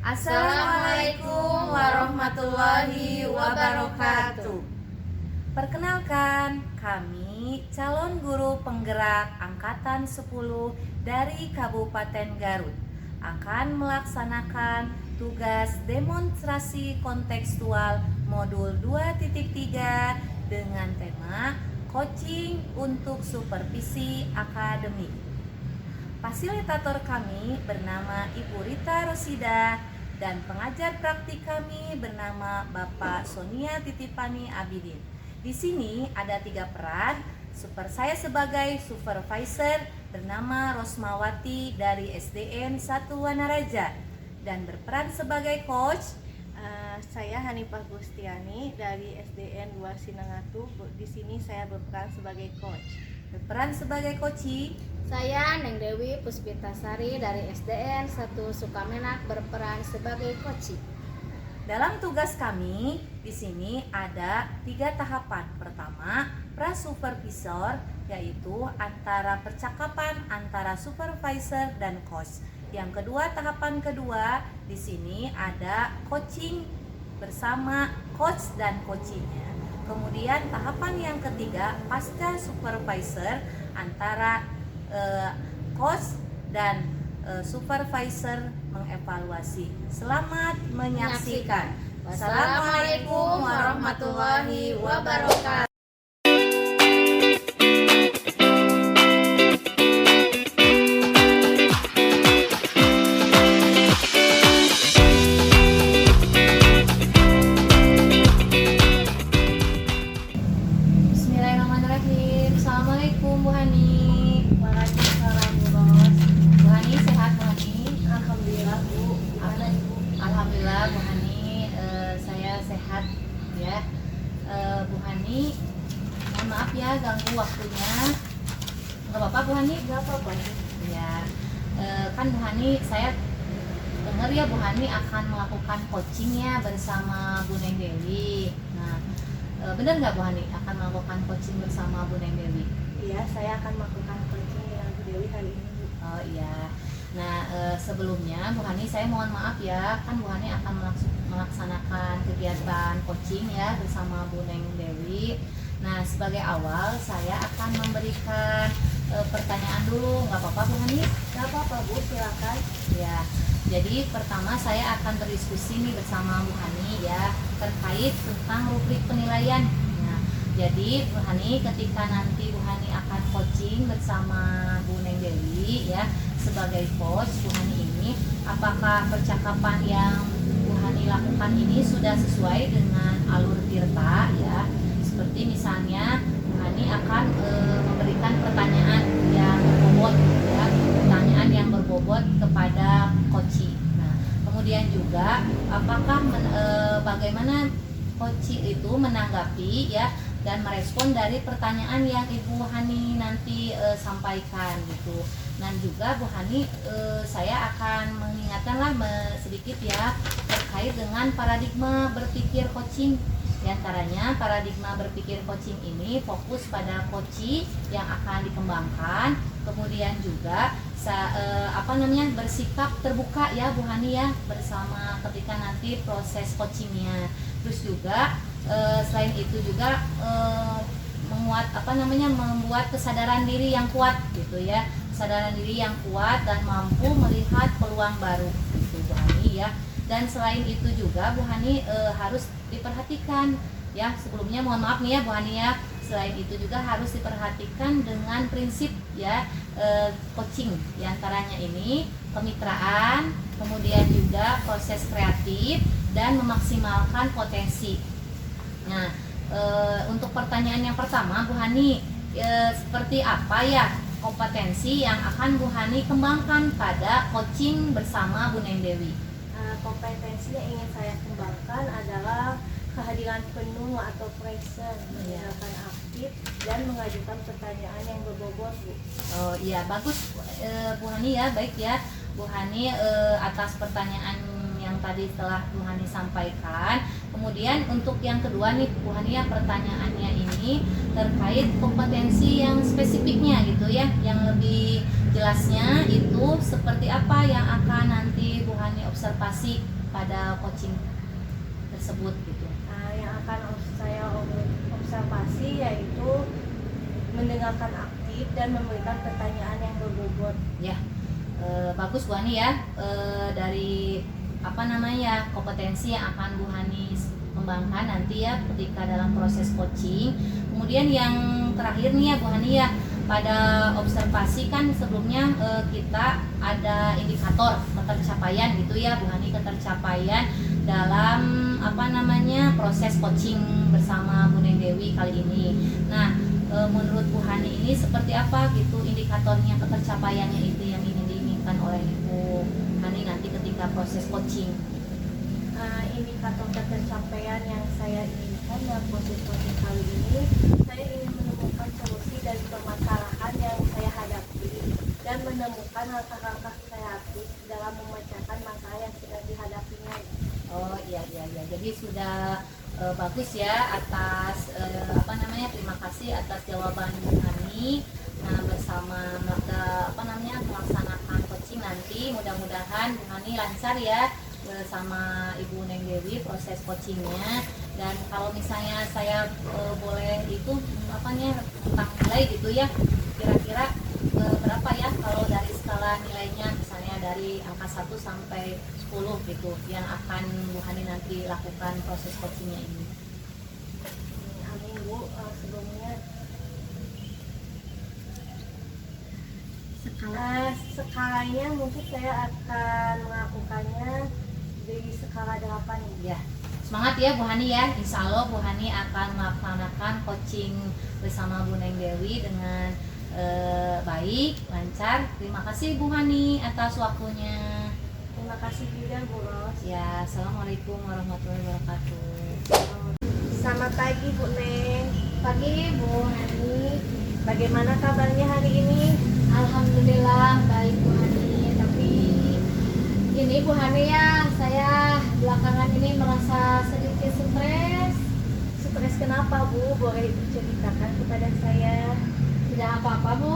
Assalamualaikum warahmatullahi wabarakatuh. Perkenalkan, kami calon guru penggerak Angkatan 10 dari Kabupaten Garut akan melaksanakan tugas demonstrasi kontekstual modul 2.3 dengan tema coaching untuk supervisi akademik. Fasilitator kami bernama Ibu Rita Rosida dan pengajar praktik kami bernama Bapak Sonia Titipani Abidin. Di sini ada 3 peran. Saya sebagai supervisor bernama Rosmawati dari SDN 1 Wanaraja dan berperan sebagai coach. Saya Hanifah Gustiani dari SDN 2 Sinangatu. Di sini saya berperan sebagai coach. Berperan sebagai coachee. Saya Neng Dewi Puspitasari dari SDN 1 Sukamenak berperan sebagai coachee. Dalam tugas kami di sini ada 3 tahapan. Pertama, prasupervisor, yaitu antara percakapan antara supervisor dan coach. Yang kedua, tahapan kedua di sini ada coaching bersama coach dan coachingnya. Kemudian tahapan yang ketiga, pasca supervisor antara coach dan supervisor mengevaluasi. Selamat menyaksikan. Wassalamualaikum warahmatullahi wabarakatuh. Bismillahirrahmanirrahim. Assalamualaikum Bu Hani. Waalaikumsalam Bos. Bu Hani sehat Bu Hani? Alhamdulillah Bu. Gimana Ibu? Alhamdulillah Bu Hani, saya sehat ya. Bu Hani, mohon maaf ya ganggu waktunya. Nggak apa-apa Bu Hani? Gak apa-apa. Ya, kan Bu Hani, saya dengar ya Bu Hani akan melakukan coaching ya bersama Bu Neng Dewi. Nah, benar nggak Bu Hani akan melakukan coaching bersama Bu Neng Dewi? Iya, saya akan melakukan coaching dengan Bu Dewi hari ini Bu. Oh iya. Nah, sebelumnya Bu Hani, saya mohon maaf ya, kan Bu Hani akan melaksanakan kegiatan coaching ya bersama Bu Neng Dewi. Nah, sebagai awal saya akan memberikan pertanyaan dulu, nggak apa-apa Bu Hani? Gak apa-apa Bu, silakan. Ya. Jadi pertama saya akan berdiskusi nih bersama Bu Hani ya terkait tentang rubrik penilaian. Nah, jadi Bu Hani, ketika nanti Bu Hani akan coaching bersama Bu Neng Dewi ya sebagai coach Bu Hani ini, apakah percakapan yang Bu Hani lakukan ini sudah sesuai dengan alur Tirta ya? Seperti misalnya Bu Hani akan memberikan pertanyaan yang berbobot ya, pertanyaan yang berbobot kepada coachee. Nah, kemudian juga apakah bagaimana coachee itu menanggapi ya dan merespon dari pertanyaan yang Ibu Hani nanti sampaikan gitu. Dan juga Bu Hani, saya akan mengingatkanlah sedikit ya terkait dengan paradigma berpikir coaching. Di antaranya paradigma berpikir coaching ini fokus pada coachee yang akan dikembangkan, kemudian juga bersikap terbuka ya Bu Hani ya bersama ketika nanti proses coachingnya. Terus juga selain itu juga membuat kesadaran diri yang kuat gitu ya, kesadaran diri yang kuat dan mampu melihat peluang baru gitu Bu Hani ya. Dan selain itu juga Bu Hani harus diperhatikan ya, sebelumnya mohon maaf nih ya Bu Hani ya, selain itu juga harus diperhatikan dengan prinsip ya coaching, diantaranya ini kemitraan, kemudian juga proses kreatif dan memaksimalkan potensi. Nah, untuk pertanyaan yang pertama Bu Hani, seperti apa ya kompetensi yang akan Bu Hani kembangkan pada coaching bersama Bu Neng Dewi? Kompetensi yang ingin saya kembangkan adalah kehadiran penuh atau present, mendengarkan aktif dan mengajukan pertanyaan yang berbobot Bu. Oh iya, bagus Bu Hani ya, baik ya Bu Hani atas pertanyaan yang tadi telah Bu Hani sampaikan. Kemudian untuk yang kedua nih Bu Hani ya, pertanyaannya ini terkait kompetensi yang spesifiknya gitu ya, yang lebih jelasnya itu seperti apa yang akan nanti Bu Hani observasi pada coaching tersebut gitu. Nah, yang akan saya observasi yaitu mendengarkan aktif dan memberikan pertanyaan yang berbobot. Ya, bagus Bu Hani ya, dari kompetensi yang akan Bu Hani kembangkan nanti ya ketika dalam proses coaching. Kemudian yang terakhir nih ya Bu Hani ya, pada observasi kan sebelumnya kita ada indikator ketercapaian gitu ya Bu Hani, ketercapaian dalam proses coaching bersama Bu Neng Dewi kali ini. Nah, menurut Bu Hani ini seperti apa gitu indikatornya ketercapaiannya itu yang ingin diinginkan oleh Bu Hani nanti ketika proses coaching? Indikator ketercapaian yang saya inginkan dalam proses coaching kali ini, saya ingin menemukan solusi dari permasalahan yang saya hadapi dan menemukan langkah-langkah kreatif dalam memecahkan masalah yang sedang dihadapinya. Oh iya. Jadi sudah bagus ya atas terima kasih atas jawaban Bu Hani. Nah, bersama melaksanakan coaching nanti mudah-mudahan Bu Hani lancar ya bersama Ibu Neng Dewi proses coachingnya. Dan kalau misalnya saya boleh itu tentang nilai gitu ya, kira-kira berapa ya kalau dari skala nilainya, misalnya dari angka 1 sampai 10 gitu yang akan Bu Hani nanti lakukan proses coachingnya ini? Amin Bu, sebelumnya skalanya mungkin saya akan melakukannya di skala 8 Ya, semangat ya Bu Hani ya. Insya Allah Bu Hani akan melaksanakan coaching bersama Bu Neng Dewi dengan baik, lancar. Terima kasih Bu Hani atas waktunya. Terima kasih juga Bu Ros. Ya, Assalamualaikum warahmatullahi wabarakatuh. Selamat pagi Bu Neng. Pagi Bu Hani. Bagaimana kabarnya hari ini? Alhamdulillah baik Bu Hani. Tapi ini Bu Hani ya, saya belakangan ini merasa sedikit stres. Stres kenapa Bu? Boleh Ibu ceritakan kepada saya? Tidak apa-apa Bu,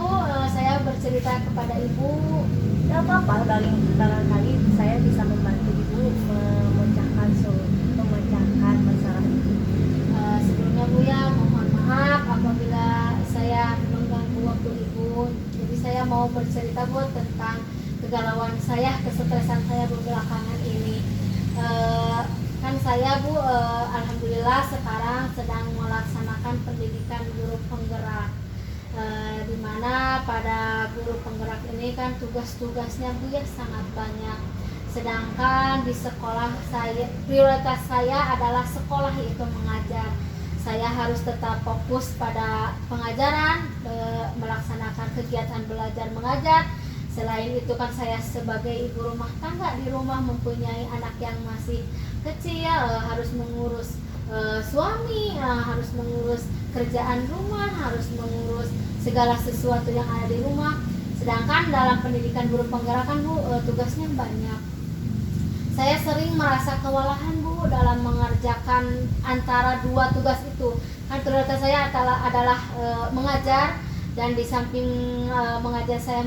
saya bercerita kepada Ibu. Tidak apa-apa, barangkali saya bisa membantu Ibu memecahkan masalah itu. Sebelumnya Bu ya, mohon maaf apabila saya mengganggu waktu Ibu. Jadi saya mau bercerita Bu tentang kegalauan saya, kesetresan saya belakangan ini. Kan saya Bu, alhamdulillah sekarang sedang melaksanakan pendidikan guru penggerak. Di mana pada guru penggerak ini kan tugas-tugasnya Bu ya sangat banyak. Sedangkan di sekolah saya, prioritas saya adalah sekolah itu mengajar. Saya harus tetap fokus pada pengajaran, melaksanakan kegiatan belajar mengajar. Selain itu kan saya sebagai ibu rumah tangga di rumah mempunyai anak yang masih kecil, harus mengurus suami, harus mengurus kerjaan rumah, harus mengurus segala sesuatu yang ada di rumah. Sedangkan dalam pendidikan guru penggerak kan Bu, tugasnya banyak. Saya sering merasa kewalahan Bu dalam mengerjakan antara dua tugas itu. Kan prioritas saya adalah mengajar, dan di samping mengajar saya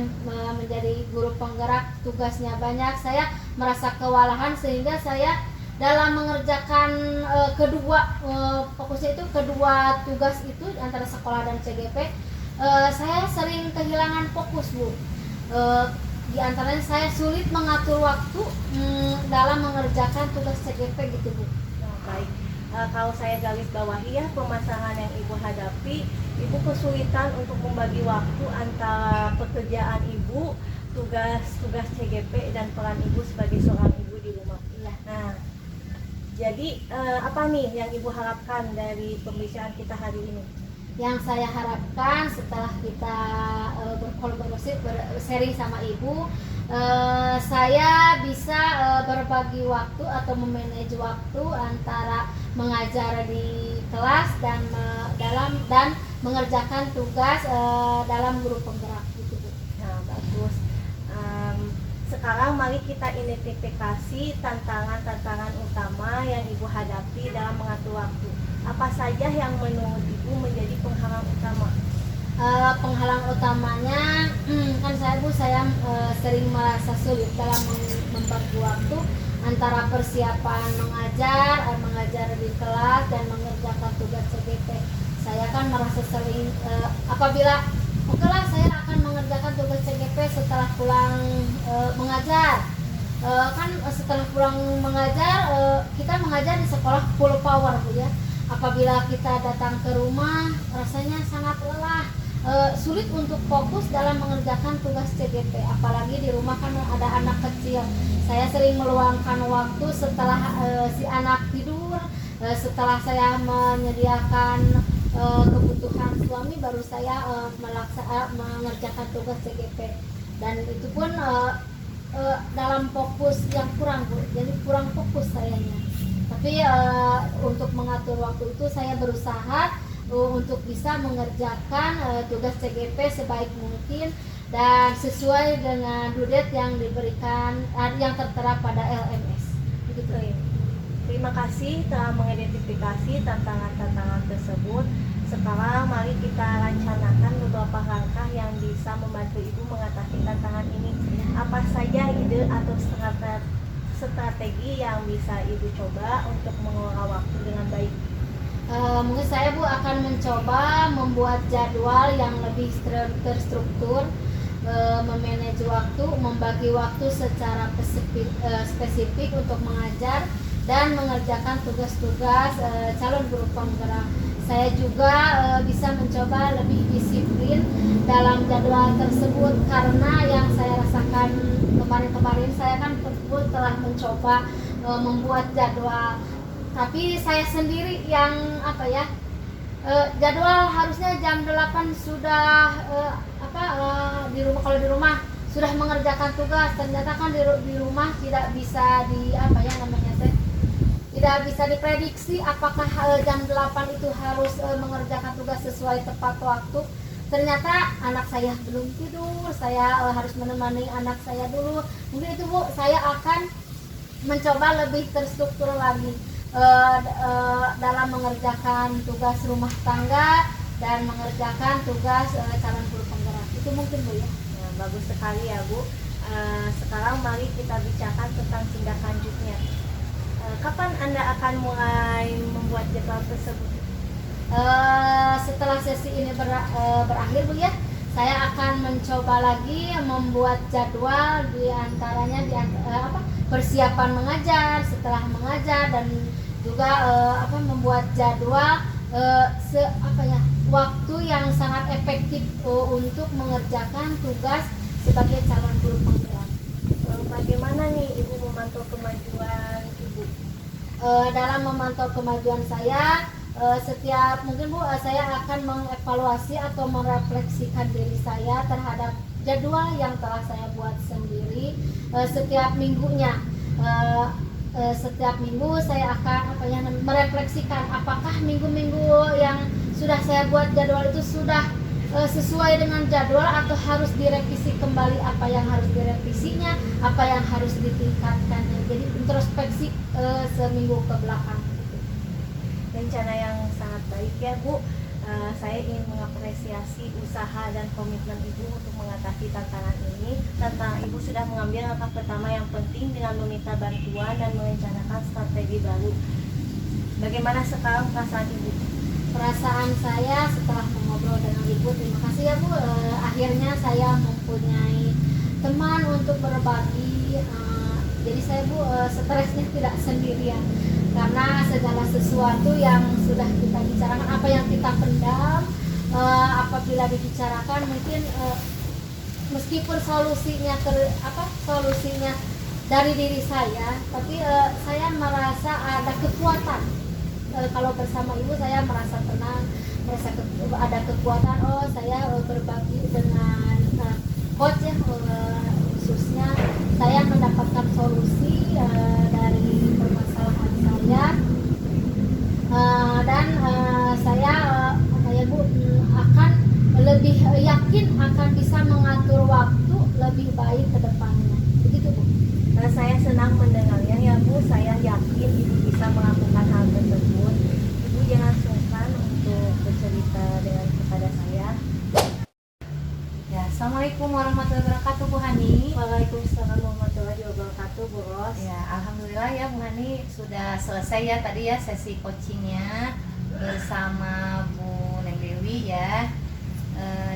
menjadi guru penggerak, tugasnya banyak. Saya merasa kewalahan sehingga saya dalam mengerjakan fokusnya itu kedua tugas itu antara sekolah dan CGP, saya sering kehilangan fokus Bu. Di antaranya saya sulit mengatur waktu dalam mengerjakan tugas CGP gitu Bu. Baik, kalau saya garis bawahi ya, permasalahan yang Ibu hadapi, Ibu kesulitan untuk membagi waktu antara pekerjaan Ibu, tugas CGP, dan peran Ibu sebagai seorang ibu di rumah. Nah, jadi apa nih yang Ibu harapkan dari pembicaraan kita hari ini? Yang saya harapkan setelah kita berkolaborasi, sharing sama Ibu, saya bisa berbagi waktu atau memanage waktu antara mengajar di kelas dan mengerjakan tugas dalam guru penggerak gitu Bu. Nah, bagus. Sekarang mari kita identifikasi tantangan-tantangan utama yang Ibu hadapi dalam mengatur waktu. Apa saja yang menurut Ibu menjadi penghalang utama? Penghalang utamanya kan saya Bu, saya sering merasa sulit dalam membagi waktu antara persiapan mengajar di kelas dan mengerjakan tugas CGP. Saya kan merasa sering apabila oke lah saya akan mengerjakan tugas CGP setelah pulang mengajar. Kan setelah pulang mengajar kita mengajar di sekolah full power Bu ya. Apabila kita datang ke rumah rasanya sangat lelah, sulit untuk fokus dalam mengerjakan tugas CGP, apalagi di rumah kan ada anak kecil. Saya sering meluangkan waktu setelah si anak tidur, setelah saya menyediakan kebutuhan suami, baru saya mengerjakan tugas CGP, dan itu pun dalam fokus yang kurang Bu, jadi kurang fokus sayanya. Tapi untuk mengatur waktu itu saya berusaha untuk bisa mengerjakan tugas CGP sebaik mungkin dan sesuai dengan due date yang diberikan yang tertera pada LMS. Begitu. Terima kasih telah mengidentifikasi tantangan-tantangan tersebut. Sekarang mari kita rencanakan beberapa langkah yang bisa membantu Ibu mengatasi tantangan ini. Apa saja ide atau strategi yang bisa Ibu coba untuk mengelola waktu dengan baik? Mungkin saya Bu akan mencoba membuat jadwal yang lebih terstruktur, memanage waktu, membagi waktu secara spesifik untuk mengajar dan mengerjakan tugas-tugas calon guru penggerak. Saya juga bisa mencoba lebih disiplin dalam jadwal tersebut, karena yang saya rasakan kemarin-kemarin saya kan telah mencoba membuat jadwal, tapi saya sendiri yang jadwal harusnya jam 8 sudah di rumah, kalau di rumah sudah mengerjakan tugas, ternyata kan di rumah tidak bisa tidak bisa diprediksi apakah jam 8 itu harus mengerjakan tugas sesuai tepat waktu. Ternyata anak saya belum tidur, saya harus menemani anak saya dulu. Mungkin itu Bu, saya akan mencoba lebih terstruktur lagi dalam mengerjakan tugas rumah tangga dan mengerjakan tugas calon guru penggerak. Itu mungkin Bu ya. Bagus sekali ya Bu. Sekarang mari kita bicarakan tentang tindak lanjutnya. Kapan Anda akan mulai membuat jadwal tersebut? Setelah sesi ini berakhir Bu ya, saya akan mencoba lagi membuat jadwal, diantaranya persiapan mengajar, setelah mengajar, dan juga membuat jadwal waktu yang sangat efektif untuk mengerjakan tugas sebagai calon guru penggerak. Bagaimana nih Ibu memantau kemajuan Ibu? Dalam memantau kemajuan saya, mungkin Bu, saya akan mengevaluasi atau merefleksikan diri saya terhadap jadwal yang telah saya buat sendiri setiap minggunya. Setiap minggu saya akan merefleksikan apakah minggu-minggu yang sudah saya buat jadwal itu sudah sesuai dengan jadwal atau harus direvisi kembali, apa yang harus direvisinya, apa yang harus ditingkatkannya. Jadi introspeksi seminggu ke belakang. Rencana yang sangat baik ya Bu. Saya ingin mengapresiasi usaha dan komitmen Ibu untuk mengatasi tantangan ini. Ibu sudah mengambil langkah pertama yang penting dengan meminta bantuan dan merencanakan strategi baru. Bagaimana sekarang perasaan Ibu? Perasaan saya setelah mengobrol dengan Ibu, terima kasih ya Bu. Akhirnya saya mempunyai teman untuk berbagi. Jadi saya Bu stresnya tidak sendirian, karena segala sesuatu yang sudah kita bicarakan, apa yang kita pendam, apabila dibicarakan mungkin meskipun solusinya dari diri saya, tapi saya merasa ada kekuatan. Kalau bersama Ibu saya merasa tenang, merasa ada kekuatan. Saya berbagi dengan coach ya, khususnya saya mendapatkan solusi dari permasalahan saya, dan saya Bu akan lebih yakin akan bisa mengatur waktu lebih baik ke depannya. Begitu Bu. Saya senang mendengarnya ya Bu. Saya yakin Ibu bisa melakukan hal tersebut. Ibu jangan sungkan untuk bercerita kepada saya. Ya, Assalamualaikum warahmatullahi wabarakatuh Bu Hani. Waalaikumsalam warahmatullahi wabarakatuh Bu Ros. Ya, alhamdulillah sudah selesai ya tadi ya sesi coachingnya bersama Bu Neng Dewi ya.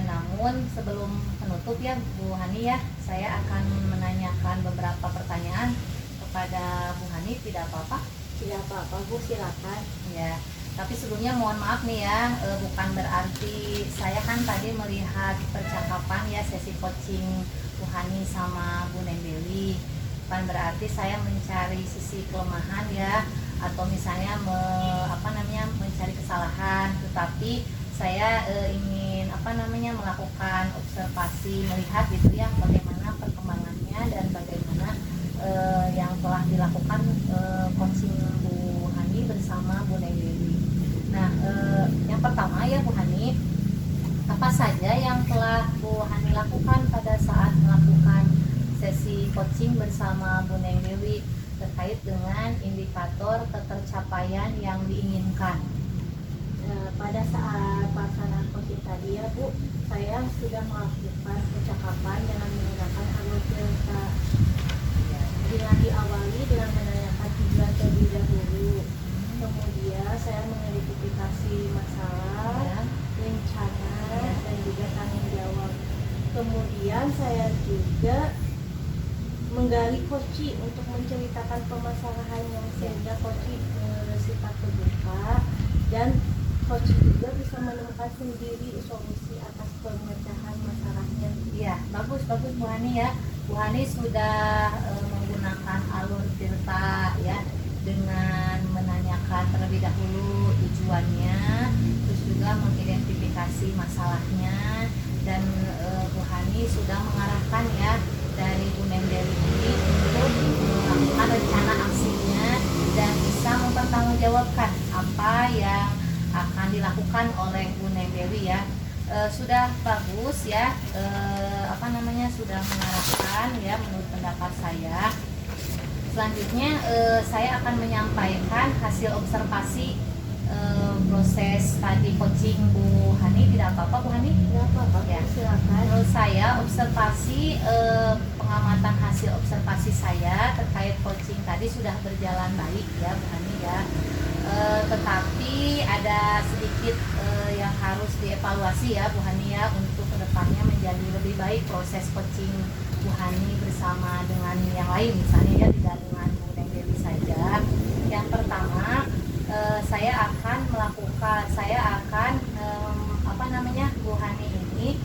Namun sebelum penutup ya Bu Hani ya, saya akan menanyakan beberapa pertanyaan kepada Bu Hani, tidak apa-apa? Tidak apa-apa Bu, silakan. Ya, tapi sebelumnya mohon maaf nih ya, bukan berarti saya kan tadi melihat percakapan ya sesi coaching Bu Hani sama Bu Neng Dewi. Bukan berarti saya mencari sisi kelemahan ya, atau misalnya mencari kesalahan, tetapi saya ingin melakukan observasi, melihat gitu ya bagaimana perkembangannya dan bagaimana yang telah dilakukan coaching Bu Hani bersama Bu Neng Dewi. Nah, yang pertama ya Bu Hani, apa saja yang telah Bu Hani lakukan pada saat melakukan sesi coaching bersama Bu Neng Dewi terkait dengan indikator ketercapaian yang diinginkan? Pada saat pelaksanaan coaching tadi ya Bu, saya sudah melakukan percakapan dengan menggunakan alur cerita, dengan diawali dengan menanyakan tujuan terlebih dahulu. Kemudian saya mengidentifikasi masalah, rencana, dan juga tanggung jawab. Kemudian saya juga menggali coach untuk menceritakan permasalahannya, sehingga coach bersifat terbuka dan coach juga bisa menemukan sendiri solusi atas pemecahan masalahnya. Iya, bagus Bu Hani ya. Bu Hani sudah menggunakan alur cerita ya, dengan menanyakan terlebih dahulu tujuannya, terus juga mengidentifikasi masalahnya, dan Bu Hani sudah mengarahkan ya dari Bu Neng Dewi ini untuk melakukan rencana aksinya dan bisa mempertanggungjawabkan apa yang akan dilakukan oleh Bu Neng Dewi ya. Sudah bagus ya, sudah mengarahkan ya menurut pendapat saya. Selanjutnya saya akan menyampaikan hasil observasi proses tadi coaching Bu Hani. Tidak apa-apa Bu Hani? Tidak apa-apa, Ya. silakan. Menurut saya observasi pengamatan hasil observasi saya terkait coaching tadi sudah berjalan baik ya Bu Hani ya. Tetapi ada sedikit yang harus dievaluasi ya Bu Hani ya, untuk kedepannya menjadi lebih baik proses coaching Bu Hani bersama dengan yang lain, misalnya ya tidak dengan Bu Neng Dewi saja. Yang pertama, saya akan Bu Hani ini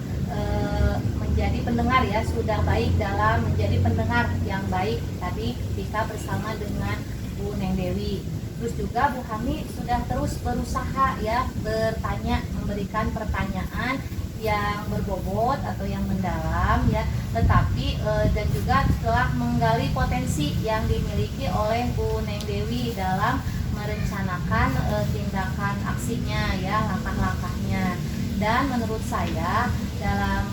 menjadi pendengar ya, sudah baik dalam menjadi pendengar yang baik tadi ketika bersama dengan Bu Neng Dewi. Terus juga Bu Hani sudah terus berusaha ya bertanya, memberikan pertanyaan yang berbobot atau yang mendalam ya, tetapi dan juga telah menggali potensi yang dimiliki oleh Bu Neng Dewi dalam merencanakan tindakan aksinya ya, langkah-langkahnya. Dan menurut saya dalam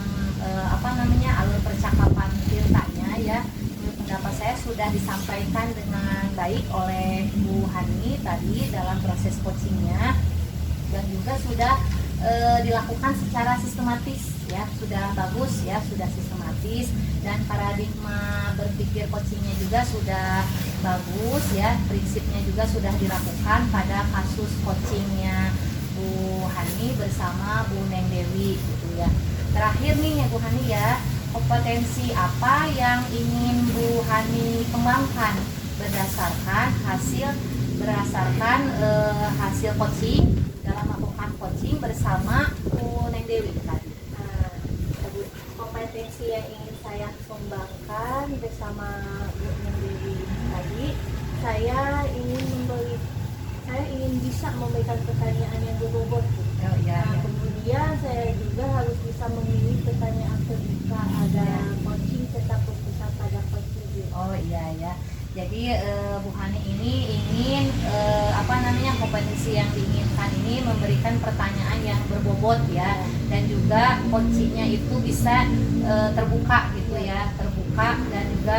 alur percakapan ceritanya ya, menurut pendapat saya sudah disampaikan dengan baik oleh Bu Hani tadi dalam proses coachingnya, dan juga sudah dilakukan secara sistematis ya, sudah bagus ya, sudah sistematis, dan paradigma berpikir coachingnya juga sudah bagus ya, prinsipnya juga sudah dilakukan pada kasus coachingnya Bu Hani bersama Bu Neng Dewi gitu ya. Terakhir nih ya Bu Hani ya, kompetensi apa yang ingin Bu Hani kembangkan berdasarkan hasil coaching dalam melakukan coaching bersama Bu Neng Dewi tadi. Kompetensi yang ingin saya kembangkan bersama Bu Neng Dewi tadi, saya ingin bisa memberikan pertanyaan yang berbobot. Oh, iya, iya. Kemudian saya juga harus bisa memilih pertanyaan terbuka agar coaching tetap berpusat pada coaching. Oh iya ya. Jadi Bu Hani ini ingin kompetensi yang diinginkan ini memberikan pertanyaan yang berbobot ya, dan juga coachingnya itu bisa terbuka gitu ya, terbuka dan juga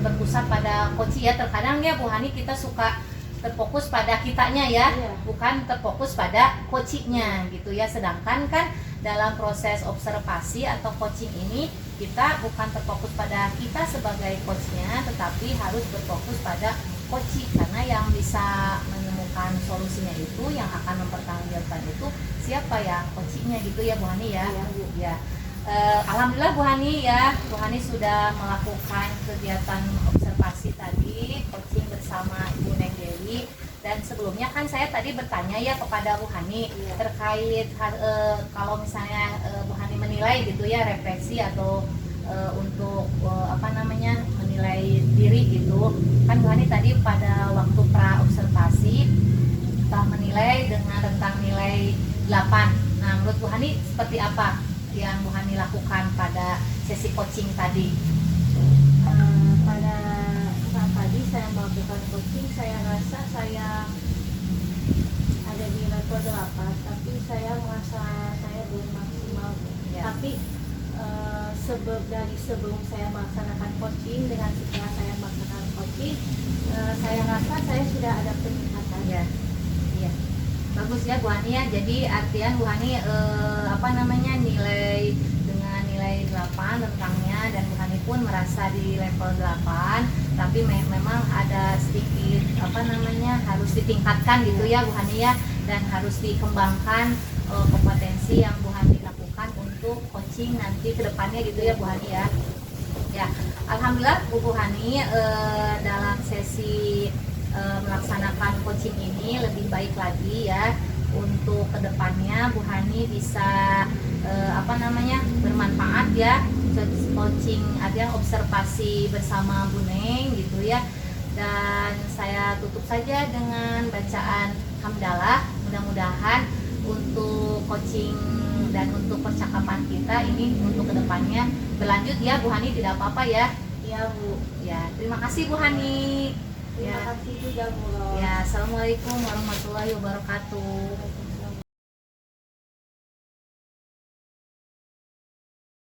berpusat pada coaching ya. Terkadang ya Bu Hani kita suka terfokus pada kitanya ya, bukan terfokus pada coachingnya gitu ya. Sedangkan kan dalam proses observasi atau coaching ini kita bukan terfokus pada kita sebagai coachnya, tetapi harus berfokus pada coaching, karena yang bisa menemukan solusinya itu, yang akan mempertanggungjawabkan itu siapa ya, coachingnya gitu ya Bu Hani ya. Iya, Bu. Ya. Alhamdulillah Bu Hani ya, Bu Hani sudah melakukan kegiatan observasi tadi, coaching bersama Ibu Neng Dewi. Dan sebelumnya kan saya tadi bertanya ya kepada Bu Hani Iya. terkait kalau misalnya Bu Hani menilai gitu ya, refleksi atau untuk menilai diri gitu. Kan Bu Hani tadi pada waktu pra observasi telah menilai dengan rentang nilai 8. Nah, menurut Bu Hani seperti apa yang Bu Hani lakukan pada sesi coaching tadi? Pada saat tadi saya melakukan coaching, saya rasa saya ada di level 8, tapi saya merasa saya belum maksimal. Ya. Tapi dari sebelum saya melaksanakan coaching dengan setelah saya melaksanakan coaching, saya rasa saya sudah ada peningkatan. Ya, iya. Bagus ya Bu Hani ya. Jadi artian Bu Hani nilai dengan nilai 8 rentangnya, dan Bu Hani pun merasa di level 8, tapi memang ada sedikit harus ditingkatkan gitu ya Bu Hani ya, dan harus dikembangkan kompetensi yang Bu Hani lakukan untuk coaching nanti ke depannya gitu ya Bu Hani ya. Ya, alhamdulillah Bu Hani dalam sesi melaksanakan coaching ini lebih baik lagi ya. Untuk kedepannya Bu Hani bisa bermanfaat ya, coaching artinya observasi bersama Bu Neng gitu ya. Dan saya tutup saja dengan bacaan hamdalah. Mudah-mudahan untuk coaching dan untuk percakapan kita ini untuk kedepannya berlanjut ya Bu Hani, tidak apa-apa ya. Iya, Bu. Ya, terima kasih Bu Hani. Terima Ya. kasih juga, Bu. Ya, assalamualaikum warahmatullahi wabarakatuh.